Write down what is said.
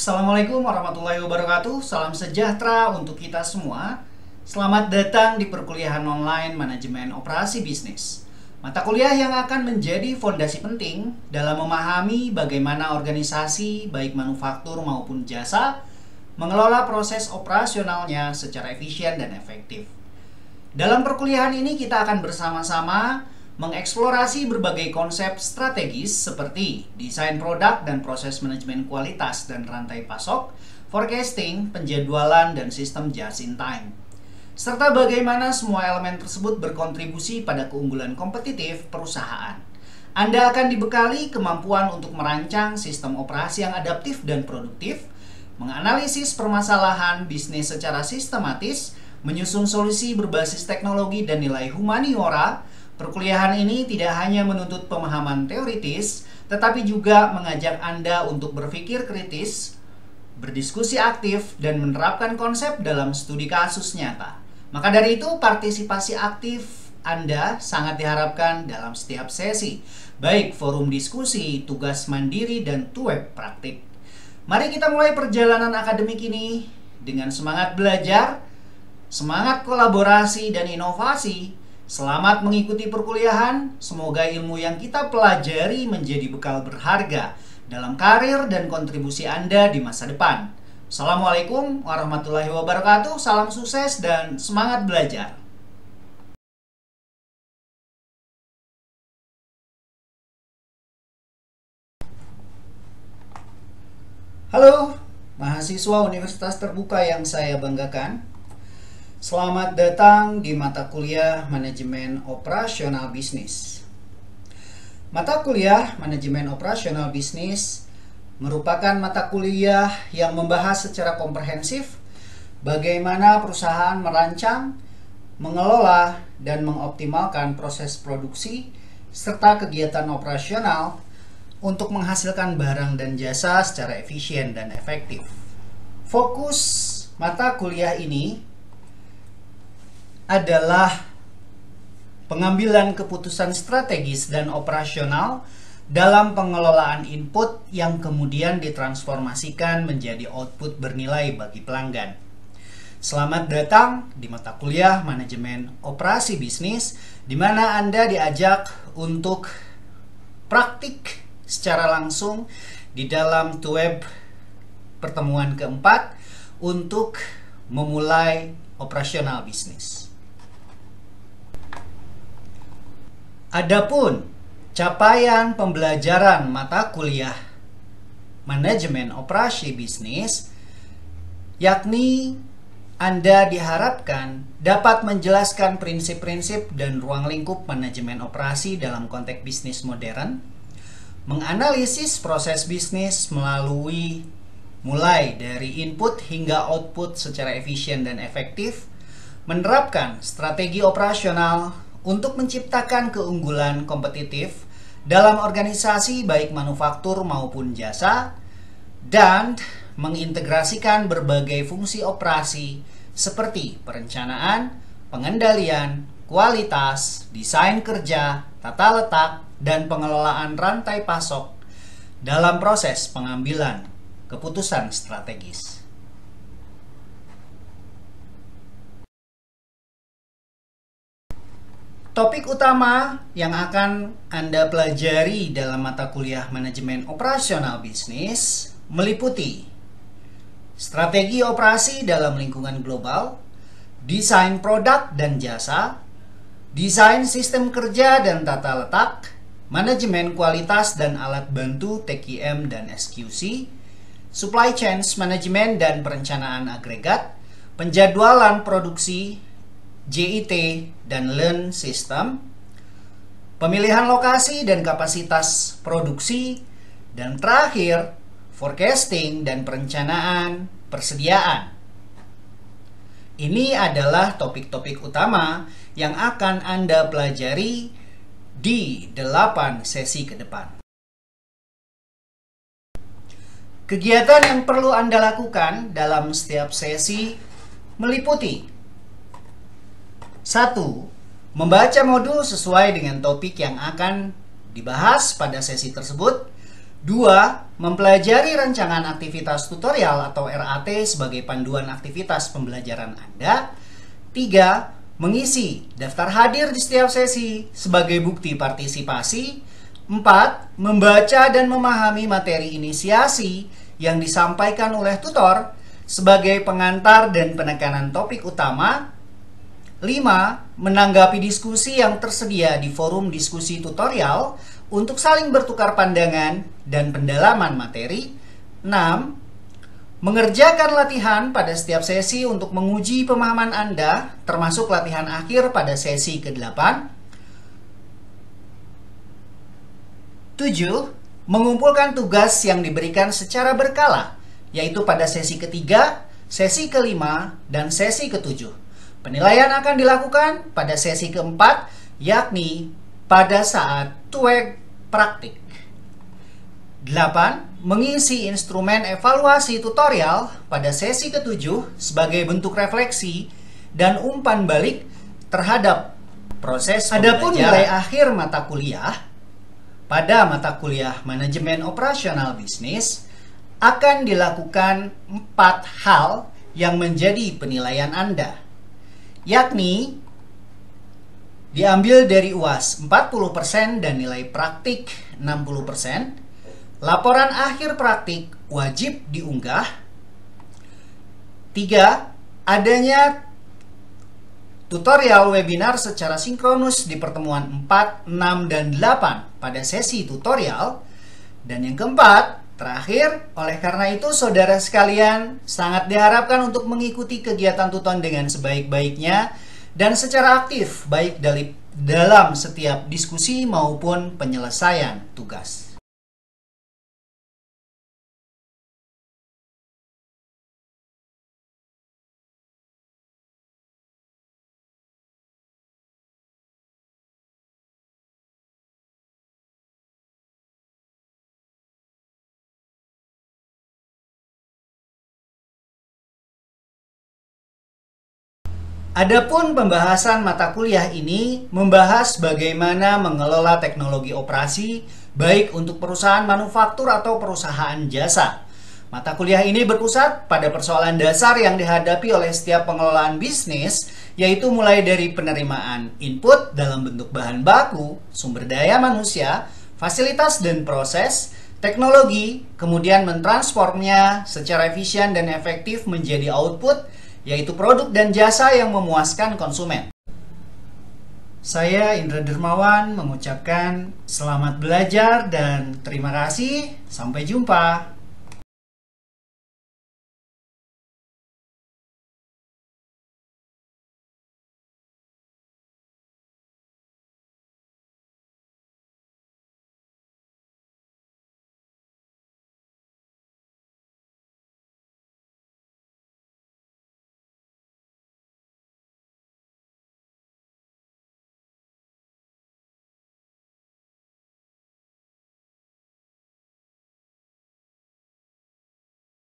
Assalamualaikum warahmatullahi wabarakatuh. Salam sejahtera untuk kita semua. Selamat datang di perkuliahan online Manajemen Operasi Bisnis. Mata kuliah yang akan menjadi fondasi penting dalam memahami bagaimana organisasi, baik manufaktur maupun jasa, mengelola proses operasionalnya secara efisien dan efektif. Dalam perkuliahan ini kita akan bersama-sama mengeksplorasi berbagai konsep strategis seperti desain produk dan proses manajemen kualitas dan rantai pasok, forecasting, penjadwalan, dan sistem just in time. Serta bagaimana semua elemen tersebut berkontribusi pada keunggulan kompetitif perusahaan. Anda akan dibekali kemampuan untuk merancang sistem operasi yang adaptif dan produktif, menganalisis permasalahan bisnis secara sistematis, menyusun solusi berbasis teknologi dan nilai humaniora. Perkuliahan ini tidak hanya menuntut pemahaman teoritis, tetapi juga mengajak Anda untuk berpikir kritis, berdiskusi aktif, dan menerapkan konsep dalam studi kasus nyata. Maka dari itu, partisipasi aktif Anda sangat diharapkan dalam setiap sesi, baik forum diskusi, tugas mandiri, dan web praktik. Mari kita mulai perjalanan akademik ini dengan semangat belajar, semangat kolaborasi, dan inovasi. Selamat mengikuti perkuliahan, semoga ilmu yang kita pelajari menjadi bekal berharga dalam karir dan kontribusi Anda di masa depan. Assalamualaikum warahmatullahi wabarakatuh, salam sukses dan semangat belajar. Halo, mahasiswa Universitas Terbuka yang saya banggakan. Selamat datang di mata kuliah Manajemen Operasional Bisnis. Mata kuliah Manajemen Operasional Bisnis merupakan mata kuliah yang membahas secara komprehensif bagaimana perusahaan merancang, mengelola, dan mengoptimalkan proses produksi serta kegiatan operasional untuk menghasilkan barang dan jasa secara efisien dan efektif. Fokus mata kuliah ini adalah pengambilan keputusan strategis dan operasional dalam pengelolaan input yang kemudian ditransformasikan menjadi output bernilai bagi pelanggan. Selamat datang di mata kuliah Manajemen Operasi Bisnis, di mana Anda diajak untuk praktik secara langsung di dalam web pertemuan keempat untuk memulai operasional bisnis. Adapun capaian pembelajaran mata kuliah Manajemen Operasi Bisnis, yakni Anda diharapkan dapat menjelaskan prinsip-prinsip dan ruang lingkup manajemen operasi dalam konteks bisnis modern, menganalisis proses bisnis mulai dari input hingga output secara efisien dan efektif, menerapkan strategi operasional untuk menciptakan keunggulan kompetitif dalam organisasi baik manufaktur maupun jasa, dan mengintegrasikan berbagai fungsi operasi seperti perencanaan, pengendalian, kualitas, desain kerja, tata letak, dan pengelolaan rantai pasok dalam proses pengambilan keputusan strategis. Topik utama yang akan Anda pelajari dalam mata kuliah Manajemen Operasional Bisnis meliputi strategi operasi dalam lingkungan global, desain produk dan jasa, desain sistem kerja dan tata letak, manajemen kualitas dan alat bantu TQM dan SQC, supply chain management dan perencanaan agregat, penjadwalan produksi, JIT dan Lean System, pemilihan lokasi dan kapasitas produksi, dan terakhir, forecasting dan perencanaan persediaan. Ini adalah topik-topik utama yang akan Anda pelajari di 8 sesi ke depan. Kegiatan yang perlu Anda lakukan dalam setiap sesi meliputi 1. Membaca modul sesuai dengan topik yang akan dibahas pada sesi tersebut. 2. Mempelajari rancangan aktivitas tutorial atau RAT sebagai panduan aktivitas pembelajaran Anda. 3. Mengisi daftar hadir di setiap sesi sebagai bukti partisipasi. 4. Membaca dan memahami materi inisiasi yang disampaikan oleh tutor sebagai pengantar dan penekanan topik utama. 5. Menanggapi diskusi yang tersedia di forum diskusi tutorial untuk saling bertukar pandangan dan pendalaman materi. 6. Mengerjakan latihan pada setiap sesi untuk menguji pemahaman Anda, termasuk latihan akhir pada sesi ke-8. 7. Mengumpulkan tugas yang diberikan secara berkala, yaitu pada sesi ketiga, sesi kelima, dan sesi ke-7. Penilaian akan dilakukan pada sesi keempat, yakni pada saat TUEG praktik. 8. Mengisi instrumen evaluasi tutorial pada sesi ke-7 sebagai bentuk refleksi dan umpan balik terhadap proses pembelajaran. Adapun nilai akhir mata kuliah pada mata kuliah Manajemen Operasional Bisnis akan dilakukan 4 hal yang menjadi penilaian Anda, yakni diambil dari UAS 40% dan nilai praktik 60%. Laporan akhir praktik wajib diunggah. 3. Adanya tutorial webinar secara sinkronus di pertemuan 4, 6, dan 8 pada sesi tutorial. Dan yang keempat, terakhir, oleh karena itu saudara sekalian sangat diharapkan untuk mengikuti kegiatan Tuton dengan sebaik-baiknya dan secara aktif baik dalam setiap diskusi maupun penyelesaian tugas. Adapun pembahasan mata kuliah ini membahas bagaimana mengelola teknologi operasi baik untuk perusahaan manufaktur atau perusahaan jasa. Mata kuliah ini berpusat pada persoalan dasar yang dihadapi oleh setiap pengelolaan bisnis, yaitu mulai dari penerimaan input dalam bentuk bahan baku, sumber daya manusia, fasilitas dan proses, teknologi, kemudian mentransformnya secara efisien dan efektif menjadi output, yaitu produk dan jasa yang memuaskan konsumen. Saya Indra Dermawan mengucapkan selamat belajar dan terima kasih. Sampai jumpa.